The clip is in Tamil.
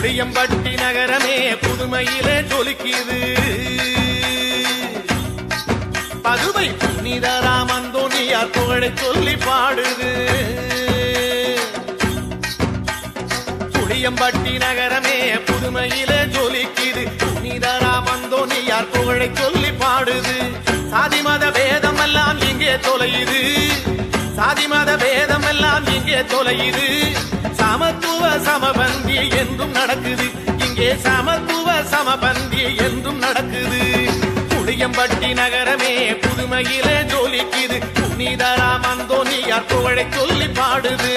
புளியம்பட்டி நகரமே புதுமையிலே ஜொலிக்குது. பதுவை புனித ராமந்தோணியார் புகழை சொல்லி பாடுது. புளியம்பட்டி நகரமே புதுமையிலே ஜொலிக்குது. புனித ராமந்தோணியார் புகழை சொல்லி பாடுது. சாதி மத பேதம் எல்லாம் இங்கே தொலையுது. சாதி மத பேதம் எல்லாம் இங்கே தொலையுது. சமத்துவ சமபந்தி என்றும் நடக்குது. இங்கே சமத்துவ சமபந்தி என்றும் நடக்குது. புளியம்பட்டி நகரமே புதுமையிலே ஜொலிக்குது. புனித ராமந்தோணியார் புகழை சொல்லி பாடுது.